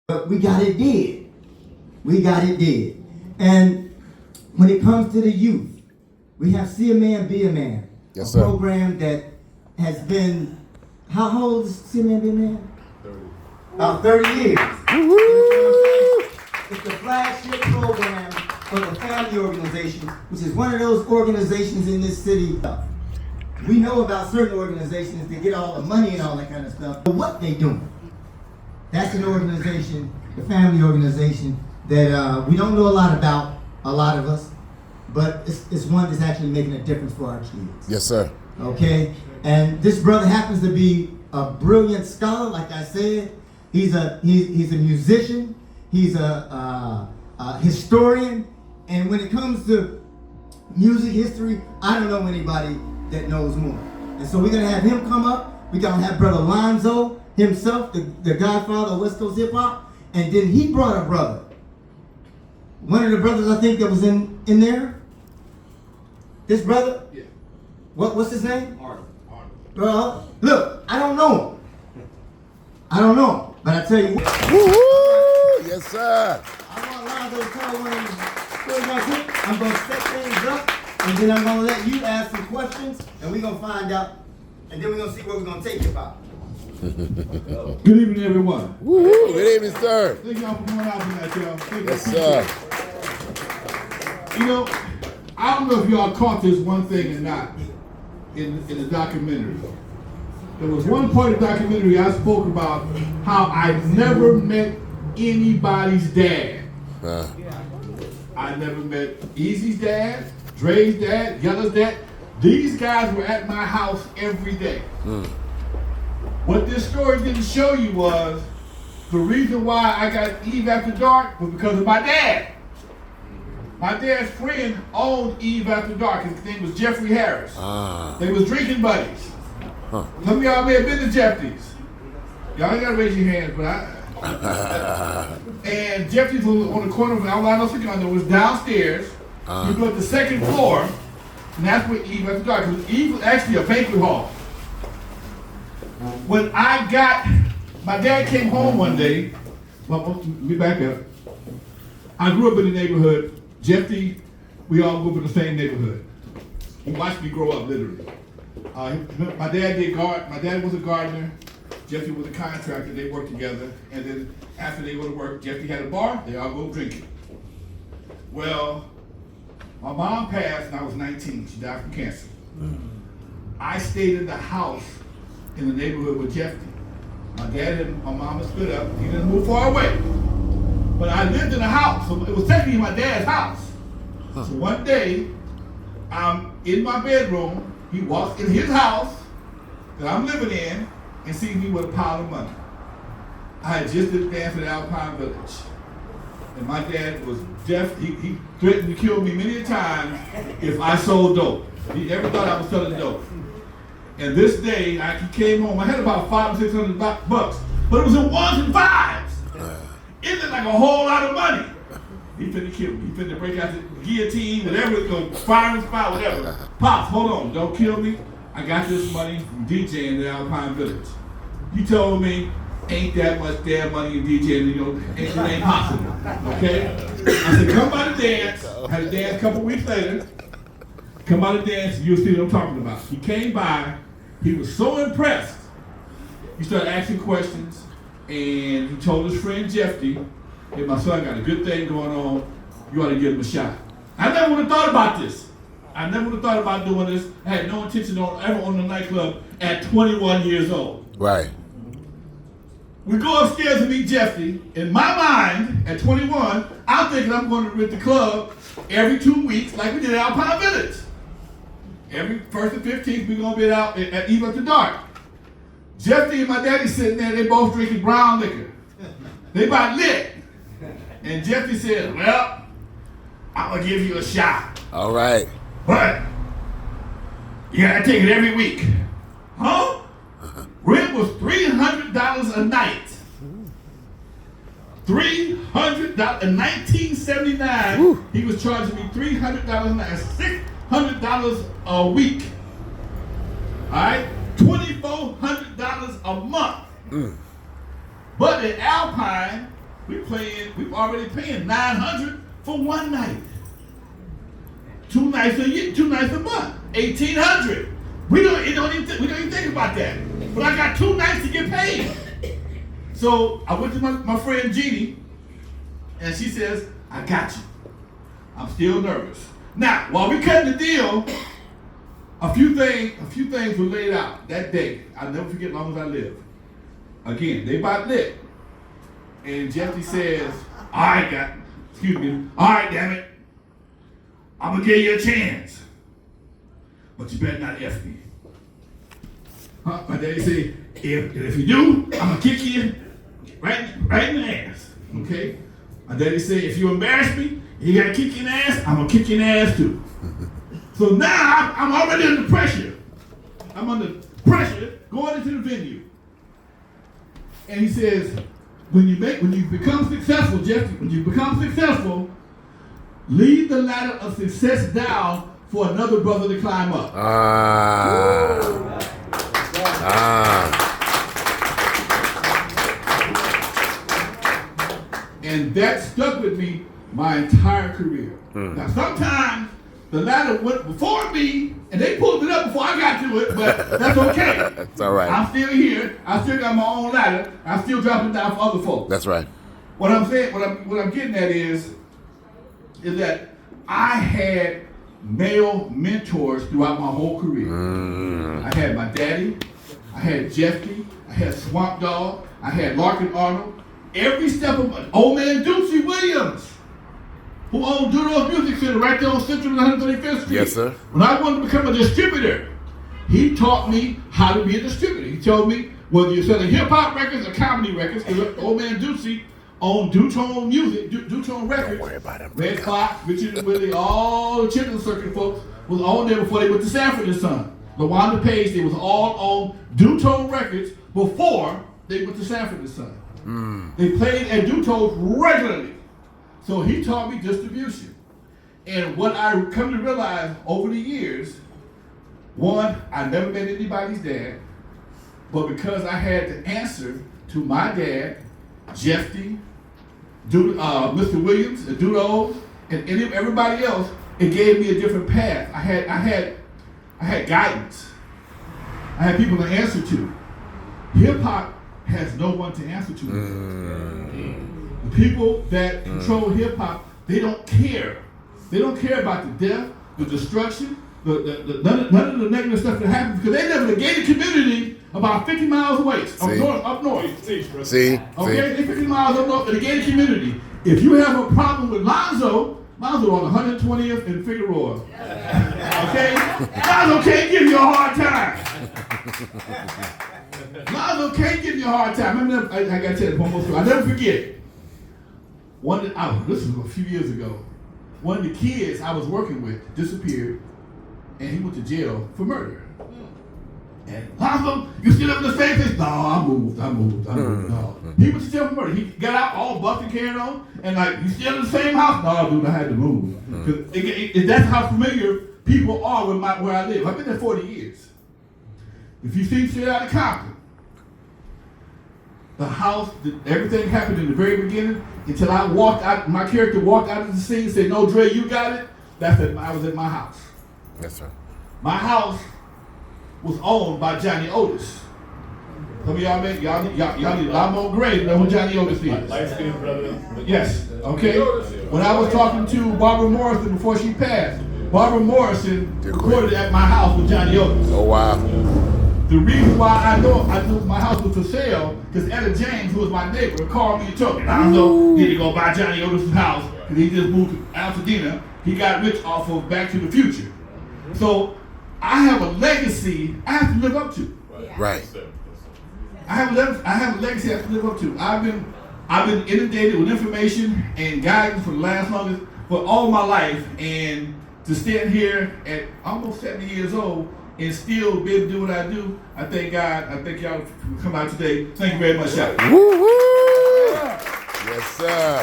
But we got it did. We got it did. And when it comes to the youth, we have See a Man, Be a Man. Yes, a sir. program that has been, how old is See a Man, Be a Man? 30. About 30 years. It's the flagship program for the family organization, which is one of those organizations in this city. We know about certain organizations that get all the money and all that kind of stuff, but what they doing? That's an organization, the family organization, that we don't know a lot about, a lot of us, but it's one that's actually making a difference for our kids. Yes, sir. Okay? And this brother happens to be a brilliant scholar, like I said. He's a musician, he's a historian, and when it comes to music history, I don't know anybody that knows more. And so we're gonna have him come up. We're gonna have Brother Lonzo himself, the godfather of West Coast hip hop, and then he brought a brother. One of the brothers I think that was in there. This brother? Yeah. What's his name? Arnold. Look, I don't know him. I don't know him, but I tell you what. Woo-hoo! Yes, sir. I want Lonzo to tell one of the stories right quick. I'm gonna set things up, and then I'm gonna let you ask some questions, and we're gonna find out, and then we're gonna see where we're gonna take it about. Good evening, everyone. Woo-hoo! Good evening, sir. Thank y'all for coming out tonight, y'all. Thank Yes, you. sir. You know, I don't know if y'all caught this one thing or not in the documentary. There was one part of the documentary I spoke about how I never met anybody's dad. I never met Easy's dad, Dre's dad, Yella's dad. These guys were at my house every day. What this story didn't show you was the reason why I got Eve After Dark was because of my dad. My dad's friend owned Eve After Dark. His name was Jeffrey Harris. They was drinking buddies. Some of y'all may have been to Jeffrey's. Y'all ain't gotta raise your hands, but and Jeffrey's on the corner of Alano Secondo was downstairs. You go to the second floor, and that's where Eve After Dark. Because Eve was actually a banquet hall. When my dad came home one day. Well, let me back up. I grew up in the neighborhood. Jeffy, we all grew up in the same neighborhood. He watched me grow up, literally. My dad was a gardener. Jeffy was a contractor. They worked together. And then after they go to work, Jeffy had a bar. They all go drinking. Well, my mom passed and I was 19. She died from cancer. I stayed in the house in the neighborhood with Jeffy. My dad and my mama split up. He didn't move far away. But I lived in a house, so it was technically my dad's house. So one day, I'm in my bedroom. He walks in his house that I'm living in and sees me with a pile of money. I had just did dance at Alpine Village. And my dad was deaf. He threatened to kill me many times if I sold dope. He never thought I was selling dope. And this day, he came home. I had about $500 or $600 bucks, but it was in ones and fives. It looked like a whole lot of money. He finna kill me. He finna break out the guillotine, whatever it's going, firing spot, whatever. Pops, hold on, don't kill me. I got this money from DJing at Alpine Village. He told me, ain't that much damn money in DJing, it ain't possible, okay? I said, come by the dance. I had a dance a couple weeks later. Come by the dance, you'll see what I'm talking about. He came by, he was so impressed. He started asking questions, and he told his friend Jeffy, hey, my son got a good thing going on, you ought to give him a shot. I never would have thought about this. I never would have thought about doing this. I had no intention on ever owning a nightclub at 21 years old. Right. We go upstairs and meet Jeffy. In my mind, at 21, I'm thinking I'm going to rent the club every 2 weeks like we did at Alpine Village. Every 1st and 15th, we're going to be out at Eve After Dark. Jeffy and my daddy sitting there, they both drinking brown liquor. They about lit. And Jeffy said, well, I'm going to give you a shot. All right. But you got to take it every week. Huh? Rent was $300 a night. $300 in 1979. He was charging me $300 a night. $600 a week. All right, $2,400 a month. But at Alpine, we've already paying $900 for one night. 2 nights a year, 2 nights a month, $1,800. We don't even think about that. But I got 2 nights to get paid. So I went to my friend Jeannie, and she says, I got you. I'm still nervous. Now, while we cutting the deal, a few things were laid out that day. I'll never forget as long as I live. Again, they about lit. And Jeffy says, all right, damn it. I'm gonna give you a chance. But you better not F me. Huh? My daddy said, if you do, I'm gonna kick you right in the ass. Okay? My daddy said, if you embarrass me, you gotta kick you in the ass, I'm gonna kick you in the ass too. So now I'm already under pressure. I'm under pressure going into the venue. And he says, when you become successful, Jeffy, when you become successful, leave the ladder of success down for another brother to climb up. And that stuck with me my entire career. Now sometimes the ladder went before me, and they pulled it up before I got to it, but that's okay. That's all right. I'm still here. I still got my own ladder. I'm still dropping it down for other folks. That's right. What I'm saying, what I'm getting at is that I had male mentors throughout my whole career. I had my daddy, I had Jeffy, I had Swamp Dog, I had Larkin Arnold. Every step of old man Deucey Williams, who owned Duro's Music Center right there on Central and 135th Street. Yes, sir. When I wanted to become a distributor, he taught me how to be a distributor. He told me whether you're selling hip-hop records or comedy records, because old man Deucey owned Dutone Music, Dutone Records. Don't worry about it. Red Fox, Richard and Willie, all the Chitlin Circuit folks was on there before they went to Sanford and Son. LaWanda Page, they was all on Dutone Records before they went to Sanford and Son. They played at Dutone regularly. So he taught me distribution. And what I come to realize over the years, one, I never met anybody's dad, but because I had to answer to my dad, Jeffy, Mr. Williams, and Dudo, and everybody else, it gave me a different path. I had guidance. I had people to answer to. Hip hop has no one to answer to. The people that control hip hop, they don't care. They don't care about the death, the destruction, none of the negative stuff that happens, because they live in a gated community about 50 miles away, up north. See? Okay, they 50 miles up north in a gated community. If you have a problem with Lonzo on 120th and Figueroa. Okay? Lonzo can't give you a hard time. Lonzo can't give you a hard time. I gotta tell you one more story. I'll never forget. This was a few years ago. One of the kids I was working with disappeared, and he went to jail for murder. And Lonzo, you still up in the same place? No, I moved. No. He went to jail for murder. He got out all bucked and carried on, and like, you still in the same house? No, dude, I had to move. Cause that's how familiar people are with where I live. I've been there 40 years. If you see straight out of Compton, the house, everything happened in the very beginning until I walked out. My character walked out of the scene and said, "No, Dre, you got it." I was at my house. Yes, sir. My house was owned by Johnny Otis. Some of y'all need a lot more grade to know who Johnny Otis is. Light-skinned brother. Yes. Okay. When I was talking to Barbara Morrison before she passed, Barbara Morrison recorded at my house with Johnny Otis. Oh, wow. The reason why I knew my house was for sale, because Etta James, who was my neighbor, called me and told me, "Lonzo, need to go buy Johnny Otis' house, because he just moved to Altadena. He got rich off of Back to the Future." So I have a legacy I have to live up to. Right. I have a legacy I have to live up to. I've been inundated with information and guidance for all my life, and to stand here at almost 70 years old and still be able to do what I do, I thank God. I thank y'all for coming out today. Thank you very much, y'all. Woo-hoo! Yes, sir.